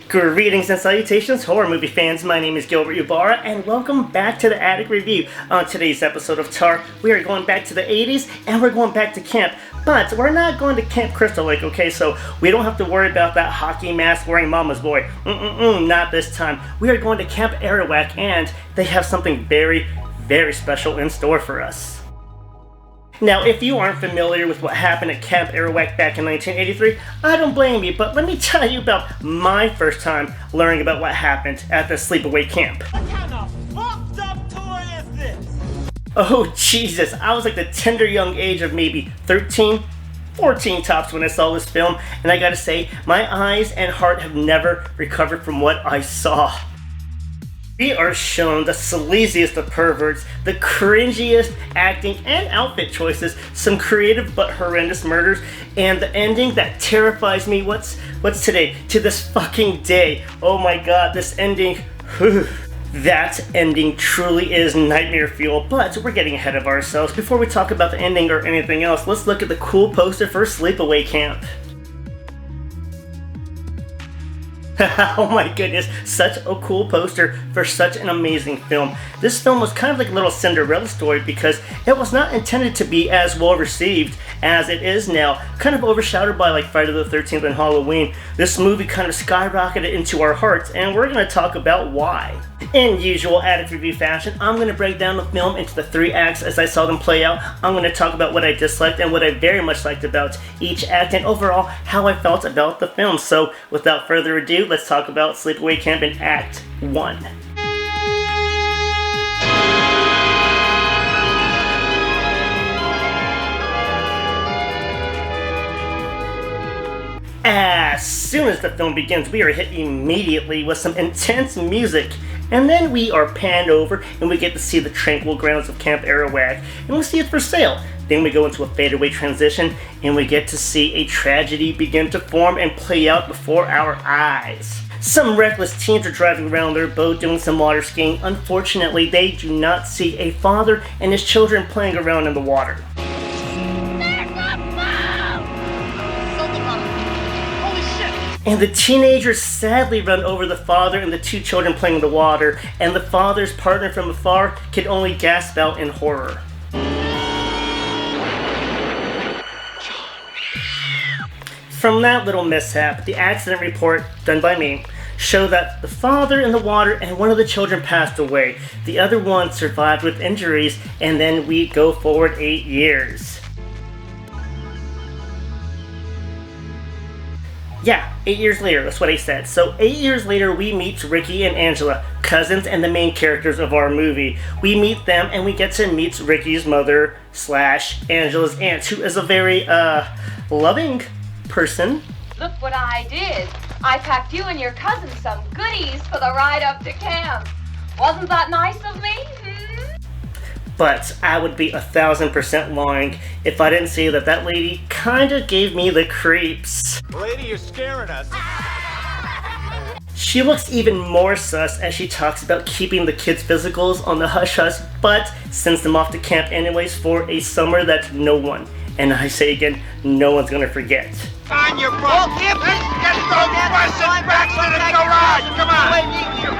Greetings and salutations, horror movie fans. My name is Gilbert Ybarra, and welcome back to the Attic Review. On today's episode of TAR, we are going back to the 80s, and we're going back to camp. But we're not going to Camp Crystal Lake, okay? So we don't have to worry about that hockey mask wearing mama's boy. Not this time. We are going to Camp Arawak, and they have something very, very special in store for us. Now, if you aren't familiar with what happened at Camp Arawak back in 1983, I don't blame you, but let me tell you about my first time learning about what happened at the Sleepaway camp. What kind of fucked up toy is this? Oh, Jesus, I was like the tender young age of maybe 13, 14 tops when I saw this film, and I gotta say, my eyes and heart have never recovered from what I saw. We are shown the sleaziest of perverts, the cringiest acting and outfit choices, some creative but horrendous murders, and the ending that terrifies me. What's today? To this fucking day. Oh my god, this ending. That ending truly is nightmare fuel, but we're getting ahead of ourselves. Before we talk about the ending or anything else, let's look at the cool poster for Sleepaway Camp. Oh my goodness, such a cool poster for such an amazing film. This film was kind of like a little Cinderella story because it was not intended to be as well received as it is now. Kind of overshadowed by like Friday the 13th and Halloween. This movie kind of skyrocketed into our hearts, and we're going to talk about why. In usual Attic Review fashion, I'm going to break down the film into the three acts as I saw them play out. I'm going to talk about what I disliked and what I very much liked about each act, and overall how I felt about the film. So without further ado, let's talk about Sleepaway Camp in Act 1. As soon as the film begins, we are hit immediately with some intense music, and then we are panned over and we get to see the tranquil grounds of Camp Arawak, and we see it for sale. Then we go into a fadeaway transition, and we get to see a tragedy begin to form and play out before our eyes. Some reckless teens are driving around their boat doing some water skiing. Unfortunately, they do not see a father and his children playing around in the water. And the teenagers sadly run over the father and the two children playing in the water, and the father's partner from afar can only gasp out in horror. From that little mishap, the accident report, done by me, showed that the father in the water and one of the children passed away. The other one survived with injuries, and then we go forward 8 years. Yeah, 8 years later, that's what I said. So 8 years later, we meet Ricky and Angela, cousins and the main characters of our movie. We meet them and we get to meet Ricky's mother / Angela's aunt, who is a very, loving person. Look what I did. I packed you and your cousin some goodies for the ride up to camp. Wasn't that nice of me? But I would be 1,000% lying if I didn't say that that lady kinda gave me the creeps. Lady, you're scaring us. She looks even more sus as she talks about keeping the kids' physicals on the hush-hush, but sends them off to camp anyways for a summer that no one, and I say again, no one's gonna forget. On your butt. Let's get those buses back to the garage. Come on.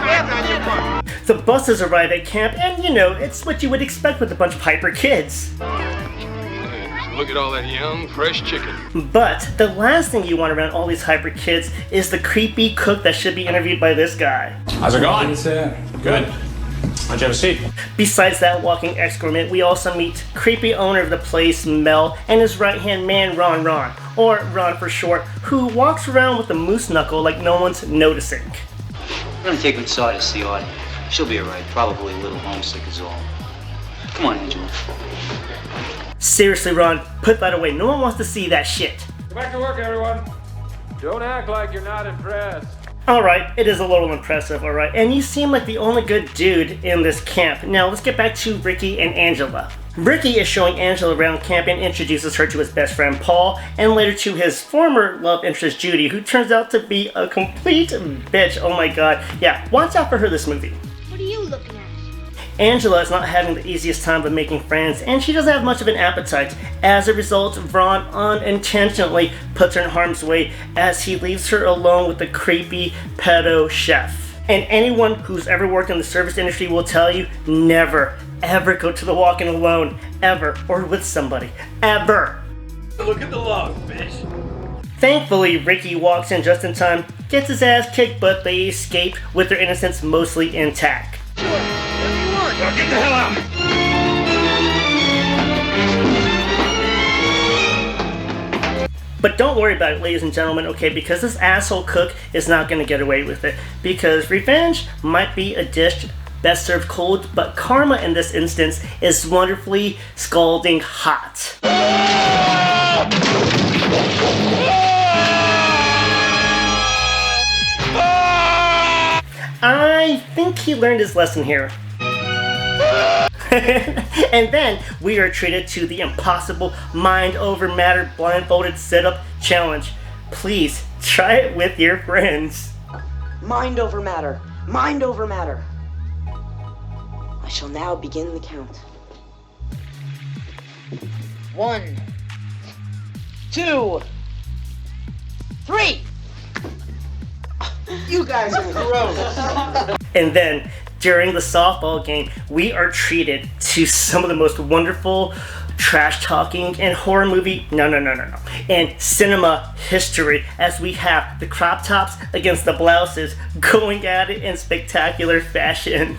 Get on your butt. The buses arrive at camp, and you know, it's what you would expect with a bunch of hyper kids. Look at all that young, fresh chicken. But the last thing you want around all these hyper kids is the creepy cook that should be interviewed by this guy. How's it going? Good. Why don't you have a seat? Besides that walking excrement, we also meet creepy owner of the place, Mel, and his right-hand man, Ron, or Ron for short, who walks around with a moose knuckle like no one's noticing. I'm gonna take her inside to see Audie. She'll be alright, probably a little homesick is all. Come on, Angela. Seriously, Ron, put that away. No one wants to see that shit. Go back to work, everyone. Don't act like you're not impressed. Alright, it is a little impressive, alright, and you seem like the only good dude in this camp. Now, let's get back to Ricky and Angela. Ricky is showing Angela around camp and introduces her to his best friend Paul, and later to his former love interest Judy, who turns out to be a complete bitch. Oh my god. Yeah, watch out for her this movie. What are you looking at? Angela is not having the easiest time of making friends, and she doesn't have much of an appetite. As a result, Vaughn unintentionally puts her in harm's way as he leaves her alone with the creepy pedo chef. And anyone who's ever worked in the service industry will tell you, never, ever go to the walk-in alone, ever, or with somebody, ever. Look at the love, bitch. Thankfully, Ricky walks in just in time, gets his ass kicked, but they escape with their innocence mostly intact. Sure, whatever you want. Now get the hell out. But don't worry about it, ladies and gentlemen, okay, because this asshole cook is not going to get away with it. Because revenge might be a dish best served cold, but karma in this instance is wonderfully scalding hot. I think he learned his lesson here. And then we are treated to the impossible mind over matter blindfolded sit-up challenge. Please try it with your friends. Mind over matter. Mind over matter. I shall now begin the count. 1, 2, 3. You guys are gross. And then, during the softball game, we are treated to some of the most wonderful trash-talking and horror movie, and cinema history, as we have the crop tops against the blouses going at it in spectacular fashion.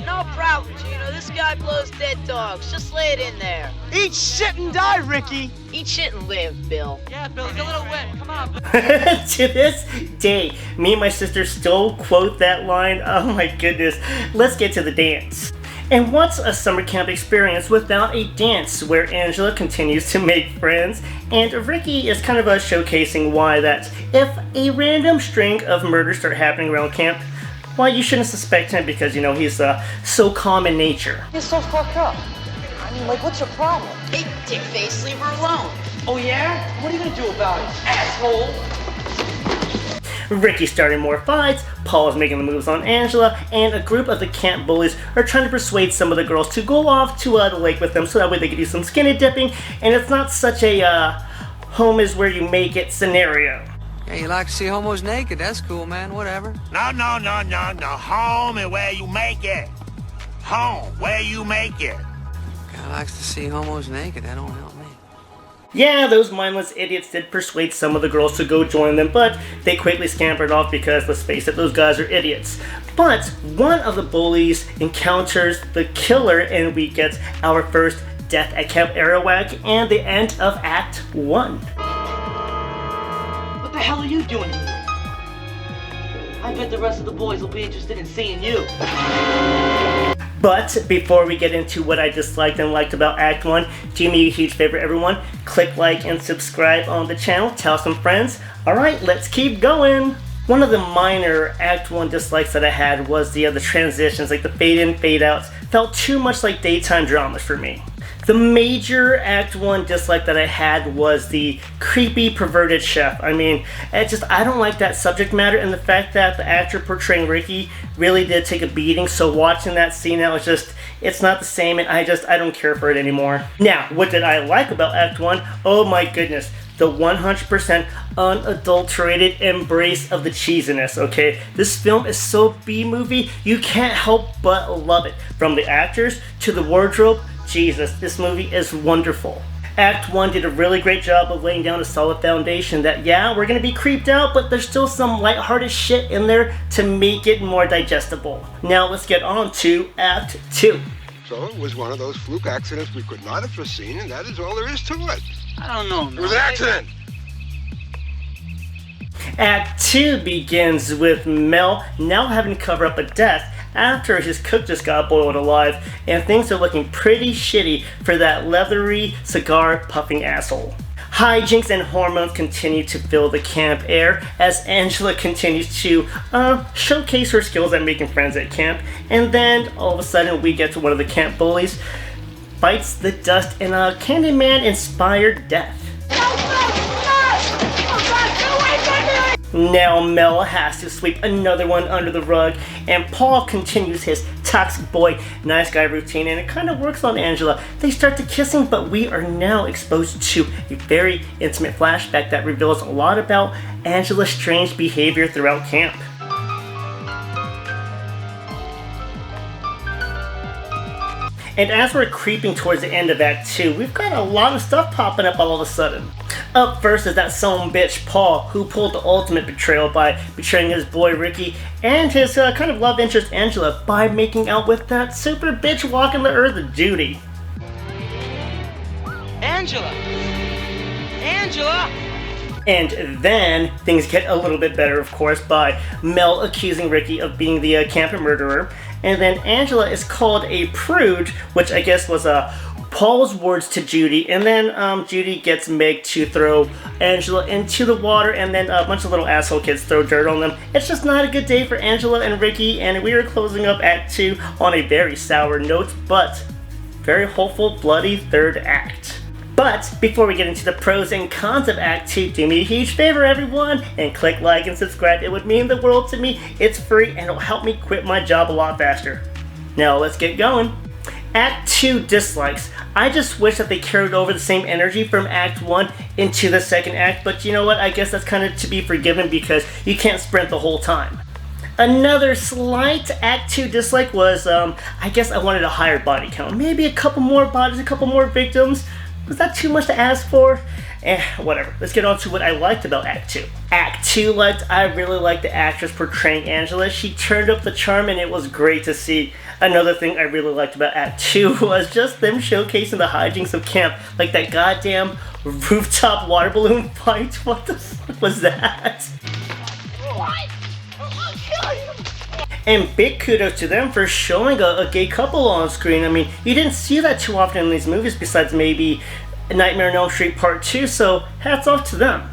No problem, Gino. This guy blows dead dogs. Just lay it in there. Eat shit and die, Ricky. Eat shit and live, Bill. Yeah, Bill, he's a little wet. Come on. To this day, me and my sister still quote that line. Oh my goodness. Let's get to the dance. And what's a summer camp experience without a dance where Angela continues to make friends, and Ricky is kind of showcasing why that if a random string of murders start happening around camp, why you shouldn't suspect him because, he's so calm in nature. You're so fucked up. I mean, like, what's your problem? Hey, dick face, leave her alone. Oh, yeah? What are you gonna do about it, asshole? Ricky's starting more fights, Paul is making the moves on Angela, and a group of the camp bullies are trying to persuade some of the girls to go off to the lake with them so that way they can do some skinny dipping, and it's not such a home is where you make it scenario. Yeah, you like to see homos naked. That's cool, man. Whatever. No. Home is where you make it. Home, where you make it. Guy likes to see homos naked. That don't help me. Yeah, those mindless idiots did persuade some of the girls to go join them, but they quickly scampered off because, let's face it, those guys are idiots. But one of the bullies encounters the killer, and we get our first death at Camp Arawak and the end of Act 1. What the hell are you doing here? I bet the rest of the boys will be interested in seeing you. But before we get into what I disliked and liked about Act 1, do me a huge favor, everyone. Click like and subscribe on the channel. Tell some friends. Alright, let's keep going. One of the minor Act 1 dislikes that I had was the transitions, like the fade in, fade outs. Felt too much like daytime dramas for me. The major Act 1 dislike that I had was the creepy, perverted chef. I mean, I don't like that subject matter, and the fact that the actor portraying Ricky really did take a beating, so watching that scene now, it's not the same, and I don't care for it anymore. Now, what did I like about Act 1? Oh my goodness. The 100% unadulterated embrace of the cheesiness, okay? This film is so B-movie, you can't help but love it. From the actors to the wardrobe, Jesus, this movie is wonderful. Act 1 did a really great job of laying down a solid foundation that, yeah, we're gonna be creeped out, but there's still some lighthearted shit in there to make it more digestible. Now let's get on to Act 2. So it was one of those fluke accidents we could not have foreseen, and that is all there is to it. I don't know, man. It was an accident. Act 2 begins with Mel now having to cover up a death after his cook just got boiled alive, and things are looking pretty shitty for that leathery, cigar-puffing asshole. Hijinks and hormones continue to fill the camp air as Angela continues to showcase her skills at making friends at camp, and then all of a sudden we get to one of the camp bullies bites the dust in a Candyman-inspired death. Now Mel has to sweep another one under the rug, and Paul continues his toxic boy, nice guy routine, and it kind of works on Angela. They start to kissing, but we are now exposed to a very intimate flashback that reveals a lot about Angela's strange behavior throughout camp. And as we're creeping towards the end of Act 2, we've got a lot of stuff popping up all of a sudden. Up first is that son bitch Paul, who pulled the ultimate betrayal by betraying his boy Ricky and his kind of love interest Angela by making out with that super bitch walking the earth, Judy. Angela! Angela! And then things get a little bit better, of course, by Mel accusing Ricky of being the camp murderer. And then Angela is called a prude, which I guess was Paul's words to Judy. And then Judy gets Meg to throw Angela into the water, and then a bunch of little asshole kids throw dirt on them. It's just not a good day for Angela and Ricky, and we are closing up Act 2 on a very sour note, but very hopeful, bloody third act. But before we get into the pros and cons of Act 2, do me a huge favor, everyone, and click like and subscribe. It would mean the world to me. It's free and it'll help me quit my job a lot faster. Now let's get going. Act 2 dislikes. I just wish that they carried over the same energy from Act 1 into the second act, but you know what? I guess that's kind of to be forgiven because you can't sprint the whole time. Another slight Act 2 dislike was, I guess I wanted a higher body count. Maybe a couple more bodies, a couple more victims. Was that too much to ask for? Whatever. Let's get on to what I liked about Act 2. Act 2 I really liked the actress portraying Angela. She turned up the charm and it was great to see. Another thing I really liked about Act 2 was just them showcasing the hijinks of camp. Like that goddamn rooftop water balloon fight. What the fuck was that? What? I'll kill you! And big kudos to them for showing a gay couple on screen. I mean, you didn't see that too often in these movies besides maybe Nightmare on Elm Street Part 2, so hats off to them.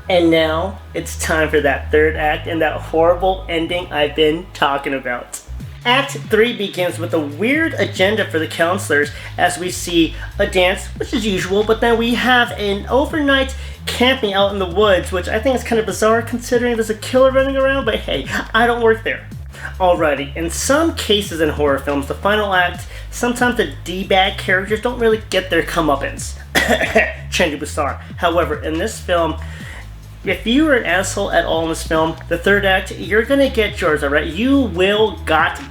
And now, it's time for that third act and that horrible ending I've been talking about. Act 3 begins with a weird agenda for the counselors as we see a dance, which is usual, but then we have an overnight camping out in the woods, which I think is kind of bizarre considering there's a killer running around, but hey, I don't work there. Alrighty, in some cases in horror films, the final act, sometimes the D-bag characters don't really get their comeuppance. Trendy bizarre. However, in this film, if you were an asshole at all in this film, the third act, you're gonna get yours, alright? You will got.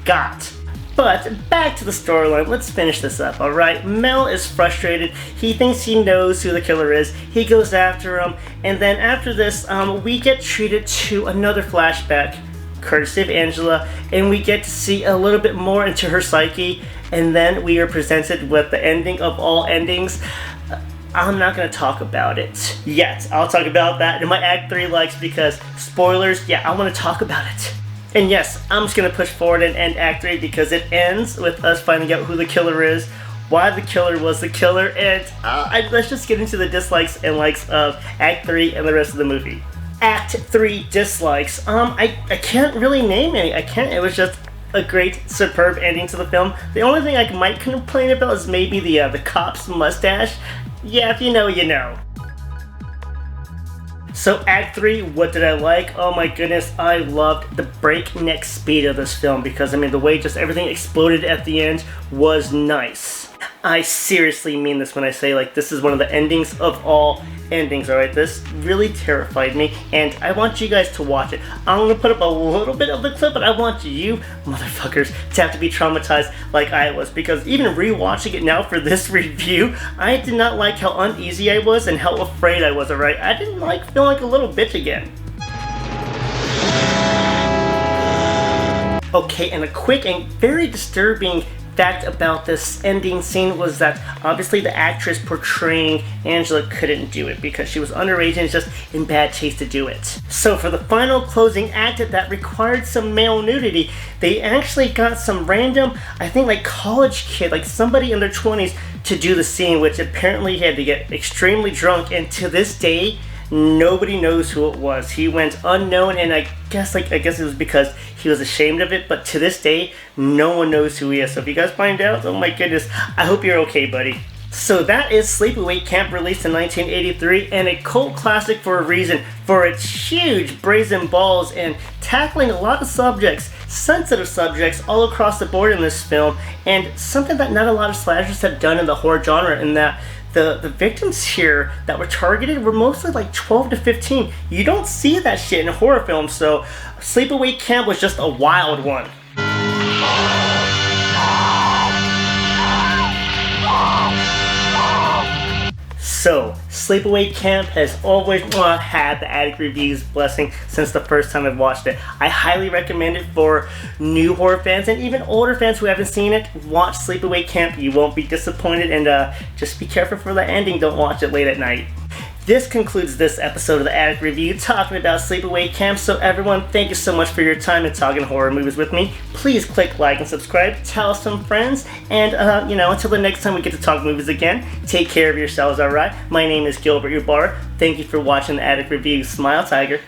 But back to the storyline, let's finish this up, alright? Mel is frustrated, he thinks he knows who the killer is, he goes after him, and then after this, we get treated to another flashback, courtesy of Angela, and we get to see a little bit more into her psyche, and then we are presented with the ending of all endings. I'm not going to talk about it yet. I'll talk about that in my Act 3 likes because, spoilers, yeah, I want to talk about it. And yes, I'm just going to push forward and end Act 3 because it ends with us finding out who the killer is, why the killer was the killer, and let's just get into the dislikes and likes of Act 3 and the rest of the movie. Act 3 dislikes. I can't really name any. I can't. It was just a great, superb ending to the film. The only thing I might complain about is maybe the cop's mustache. Yeah, if you know, you know. So Act 3, what did I like? Oh my goodness, I loved the breakneck speed of this film because, I mean, the way just everything exploded at the end was nice. I seriously mean this when I say, like, this is one of the endings of all endings, alright? This really terrified me, and I want you guys to watch it. I'm gonna put up a little bit of the clip, but I want you motherfuckers to have to be traumatized like I was, because even rewatching it now for this review, I did not like how uneasy I was and how afraid I was, alright? I didn't like feeling like a little bitch again. Okay, and a quick and very disturbing fact about this ending scene was that obviously the actress portraying Angela couldn't do it because she was underage and it's just in bad taste to do it. So for the final closing act that required some male nudity, they actually got some random, I think like college kid, like somebody in their 20s to do the scene, which apparently he had to get extremely drunk, and to this day nobody knows who it was. He went unknown, and I guess it was because he was ashamed of it, but to this day, no one knows who he is. So if you guys find out, oh my goodness, I hope you're okay, buddy. So that is Sleepaway Camp, released in 1983, and a cult classic for a reason, for its huge brazen balls and tackling a lot of subjects sensitive subjects all across the board in this film, and something that not a lot of slashers have done in the horror genre, in that the victims here that were targeted were mostly like 12 to 15. You don't see that shit in horror films, so Sleepaway Camp was just a wild one. So, Sleepaway Camp has always had the Addict Review's blessing since the first time I've watched it. I highly recommend it for new horror fans and even older fans who haven't seen it. Watch Sleepaway Camp, you won't be disappointed, and just be careful for the ending, don't watch it late at night. This concludes this episode of the Addict Review talking about Sleepaway Camp. So everyone, thank you so much for your time and talking horror movies with me. Please click like and subscribe, tell some friends, and until the next time we get to talk movies again, take care of yourselves, alright? My name is Gilbert Ubar. Thank you for watching the Addict Review. Smile, Tiger.